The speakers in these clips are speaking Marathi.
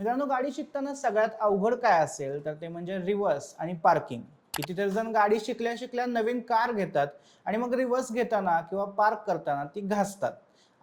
मित्रांनो, गाडी शिकताना सगळ्यात अवघड काय असेल तर ते म्हणजे रिव्हर्स आणि पार्किंग. कितीतरी जण गाडी शिकल्या शिकल्या नवीन कार घेतात आणि मग रिव्हर्स घेताना किंवा पार्क करताना ती घासतात.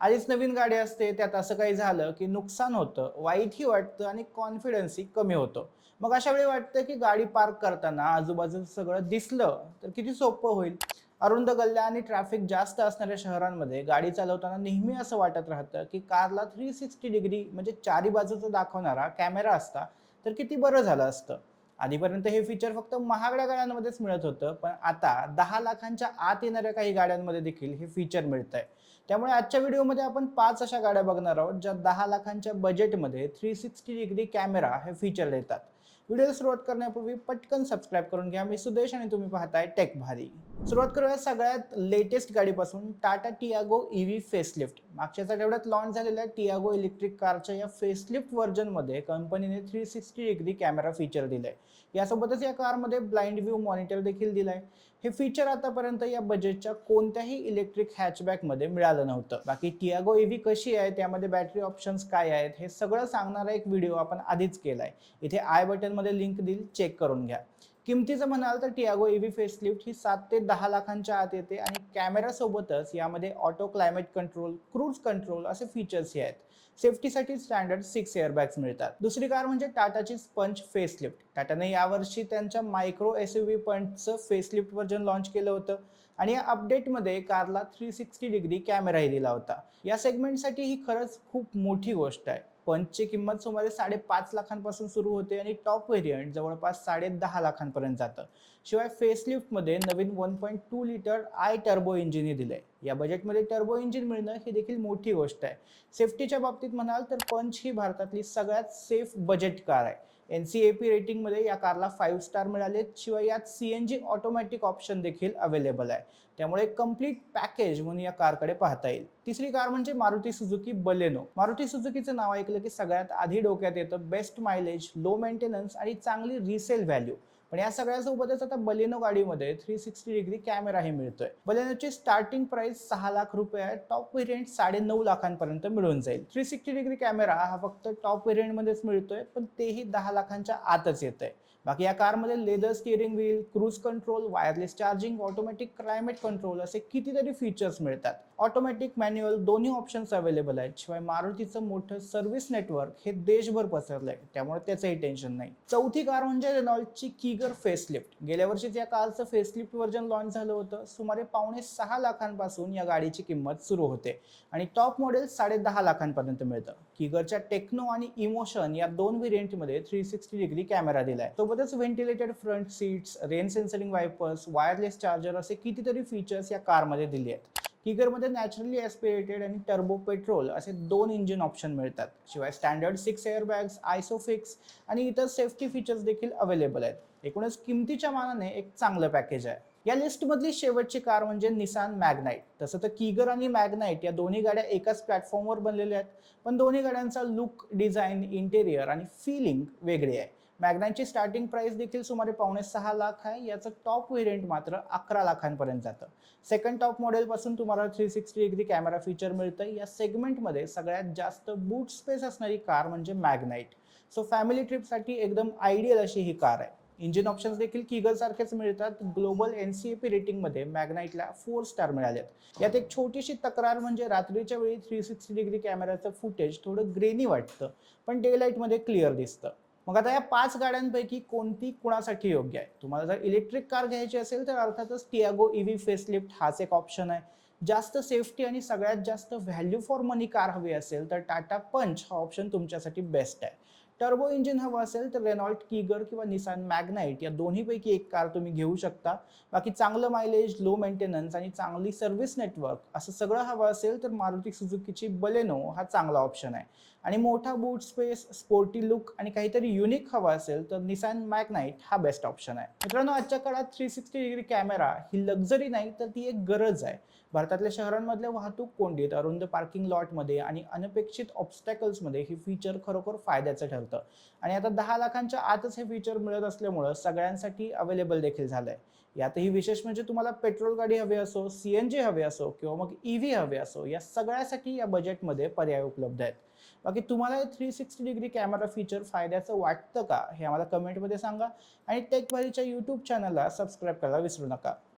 आधीच नवीन गाडी असते, त्यात असं काही झालं की नुकसान होतं, वाईटही वाटतं आणि कॉन्फिडन्सही कमी होतो. मग अशा वेळी वाटतं की गाडी पार्क करताना आजूबाजूचं सगळं दिसलं तर किती सोपं होईल. अरुंद गल्ल्या आणि ट्रॅफिक जास्त असणाऱ्या शहरांमध्ये गाडी चालवताना नेहमी असं वाटत राहतं की कारला 360 डिग्री म्हणजे चारी बाजूचं दाखवणारा कॅमेरा असता तर किती बरं झालं असतं. आधीपर्यंत हे फीचर फक्त महागड्या गाड्यांमध्येच मिळत होतं, पण आता 10 लाखांच्या आत येणाऱ्या काही गाड्यांमध्ये देखील हे फीचर मिळत आहे. त्यामुळे आजच्या व्हिडिओमध्ये आपण 5 अशा गाड्या बघणार आहोत ज्या 10 लाखांच्या बजेटमध्ये 360 डिग्री कॅमेरा हे फीचर देतात. व्हिडिओ सुरुवात करण्यापूर्वी पटकन सबस्क्राईब करून घ्या. मी सुदेश आणि तुम्ही पाहताय टेक भारी. सुरुवात करूया सगळ्यात लेटेस्ट गाडीपासून, टाटा टियागो ईव्ही फेसलिफ्ट. मागच्याच आठवड्यात लॉन्च झालेल्या टियागो इलेक्ट्रिक कारच्या या फेसलिफ्ट व्हर्जनमध्ये कंपनीने 360 डिग्री कॅमेरा फीचर दिलाय. यासोबतच या कारमध्ये ब्लाइंड व्ह्यू मॉनिटर देखील दिलाय. हे फीचर आतापर्यंत या बजेटच्या कोणत्याही इलेक्ट्रिक हॅचबॅकमध्ये मिळालं नव्हतं. बाकी टियागो ईव्ही कशी आहे, त्यामध्ये बॅटरी ऑप्शन्स काय आहेत, हे सगळं सांगणारा एक व्हिडिओ आपण आधीच केलाय. इथे आय बटनमध्ये लिंक देईल, चेक करून घ्या. किमतीचं म्हणाल तर टियागो ईव्ही फेसलिफ्ट ही 7 ते 10 लाखांच्या आत येते आणि कॅमेरासोबतच यामध्ये auto climate control, cruise control असे फीचर्सही आहेत. सेफ्टीसाठी स्टँडर्ड 6 एअरबॅग्स मिळतात. दुसरी कार म्हणजे टाटाची स्पंच फेसलिफ्ट. टाटाने यावर्षी त्यांच्या मायक्रो एसयूव्ही पंचचं फेसलिफ्ट व्हर्जन लॉन्च केलं होतं आणि या अपडेटमध्ये कारला 360 डिग्री कॅमेराही दिला होता. या सेगमेंटसाठी ही खरंच खूप मोठी गोष्ट आहे. पंचची किंमत सुमारे 5.5 लाखांपासून सुरू होते आणि टॉप व्हेरियंट जवळपास 10.5 लाखांपर्यंत जातं. शिवाय फेसलिफ्टमध्ये नवीन 1.2 लिटर आय टर्बो इंजिनही दिलंय. या बजेटमध्ये टर्बो इंजिन मिळणं ही देखील मोठी गोष्ट आहे. सेफ्टीच्या बाबतीत म्हणाल तर पंच ही भारतातली सगळ्यात सेफ बजेट कार आहे. NCAP रेटिंगमध्ये या कारला 5 स्टार मिळालेत. शिवाय यात CNG ऑटोमॅटिक ऑप्शन देखील अवेलेबल आहे. त्यामुळे कम्प्लीट पॅकेज म्हणून या कारकडे पाहता येईल. तिसरी कार म्हणजे मारुती सुझुकी बलेनो. मारुती सुझुकीचं नाव ऐकलं की सगळ्यात आधी डोक्यात येतं बेस्ट मायलेज, लो मेंटेनन्स आणि चांगली रिसेल व्हॅल्यू. पण या सगळ्यासोबतच आता बलेनो गाडीमध्ये 360 डिग्री कॅमेराही मिळतोय. बलेनोची स्टार्टिंग प्राइस 6 लाख रुपये आहे. टॉप व्हेरियंट 9.5 लाखांपर्यंत मिळून जाईल. 360 डिग्री कॅमेरा हा फक्त टॉप व्हेरियंटमध्येच मिळतोय, पण तेही 10 लाखांच्या आतच येतंय. बाकी या कारमध्ये leather steering wheel, cruise control, wireless charging, automatic climate control असे कितीतरी फीचर्स मिळतात. ऑटोमॅटिक मॅन्युअल दोन्ही ऑप्शन्स अवेलेबल आहेत. शिवाय मारुतीचं मोठं सर्व्हिस नेटवर्क हे देशभर पसरलंय, त्यामुळे त्याचंही टेन्शन नाही. चौथी कार म्हणजे रेनॉल्टची कीगर फेसलिफ्ट. गेल्या वर्षीच या कारचं फेसलिफ्ट व्हर्जन लॉन्च झालं होतं. सुमारे 5.5 लाखांपासून या गाडीची किंमत सुरू होते आणि टॉप मॉडेल 10.5 लाखांपर्यंत मिळतं. कीगरच्या टेक्नो आणि इमोशन या 2 व्हेरियंटमध्ये 360 डिग्री कॅमेरा दिलाय. सोबतच ventilated front seats, rain sensing wipers, wireless charger असे कितीतरी फीचर्स या कारमध्ये दिले आहेत. कीगरमध्ये नॅचरली ॲस्पिरेटेड आणि टर्बो पेट्रोल असे 2 इंजिन ऑप्शन मिळतात. शिवाय स्टँडर्ड 6 एअरबॅग्स, आयसोफिक्स आणि इतर सेफ्टी फीचर्स देखील अवेलेबल आहेत. एकूणच किमतीच्या मानाने एक चांगलं पॅकेज आहे. या लिस्टमधली शेवटची कार म्हणजे निसान मॅग्नाइट. तसं तर कीगर आणि मॅग्नाइट या दोन्ही गाड्या एकाच प्लॅटफॉर्मवर बनलेल्या आहेत, पण दोन्ही गाड्यांचा लुक, डिझाईन, इंटेरियर आणि फीलिंग वेगळी आहे. मॅग्नाइटची स्टार्टिंग प्राइस देखील सुमारे 5.5 लाख आहे. याचं टॉप व्हेरियंट मात्र 11 लाखांपर्यंत जातं. सेकंड टॉप मॉडेलपासून तुम्हाला 360 डिग्री कॅमेरा फीचर मिळतं. या सेगमेंटमध्ये सगळ्यात जास्त बूट स्पेस असणारी कार म्हणजे मॅग्नाइट. सो फॅमिली ट्रिपसाठी एकदम आयडियल अशी ही कार आहे. इंजिन ऑप्शन्स देखील कीगर सारखेच मिळतात. ग्लोबल NCAP रेटिंगमध्ये मॅग्नाइटला 4 स्टार मिळालेत. यात एक छोटीशी तक्रार म्हणजे रात्रीच्या वेळी 360 डिग्री कॅमेराचं फुटेज थोडं ग्रेनी वाटतं, पण डे लाईटमध्ये क्लिअर दिसतं. मग आता या 5 गाड्यांपैकी कोणती कुणासाठी योग्य आहे? तुम्हाला जर इलेक्ट्रिक कार घ्यायची असेल तर अर्थातच टियागो ईव्ही फेसलिफ्ट हाच एक ऑप्शन आहे. जास्त सेफ्टी आणि सगळ्यात जास्त व्हॅल्यू फॉर मनी कार हवी असेल तर टाटा पंच हा ऑप्शन तुमच्यासाठी बेस्ट आहे. टर्बो इंजिन हवं असेल तर रेनॉल्ट कीगर किंवा निसान मॅग्नाइट या दोन्हीपैकी एक कार तुम्ही घेऊ शकता. बाकी चांगलं मायलेज, लो मेंटेनन्स आणि चांगली सर्व्हिस नेटवर्क असं सगळं हवं असेल तर मारुती सुझुकीची बलेनो हा चांगला ऑप्शन आहे. आणि मोठा बूट स्पेस, स्पोर्टी लुक आणि काहीतरी युनिक हवं असेल तर निसान मॅग्नाइट हा बेस्ट ऑप्शन आहे. मित्रांनो, आजच्या काळात 360 डिग्री कॅमेरा ही लक्झरी नाही तर ती एक गरज आहे. भारतातल्या शहरांमधल्या वाहतूक कोंडीत, अरुंद पार्किंग लॉटमध्ये आणि अनपेक्षित ऑब्स्टॅकल्समध्ये हे फीचर खरोखर फायद्याचं ठरतं. आणि आता 10 लाखांच्या आतच हे फीचर मिळत असल्यामुळं सगळ्यांसाठी अवेलेबल देखील झालंय. यातही विशेष म्हणजे तुम्हाला पेट्रोल गाडी हवी असो, CNG हवे असो किंवा मग EV हवे असो, या सगळ्यासाठी या बजेटमध्ये पर्याय उपलब्ध आहेत. बाकी तुम्हाला 360 डिग्री कॅमेरा फीचर फायद्याचं वाटतं का हे आम्हाला कमेंटमध्ये सांगा आणि टेक भारीच्या यूट्यूब चॅनलला सबस्क्राईब करायला विसरू नका.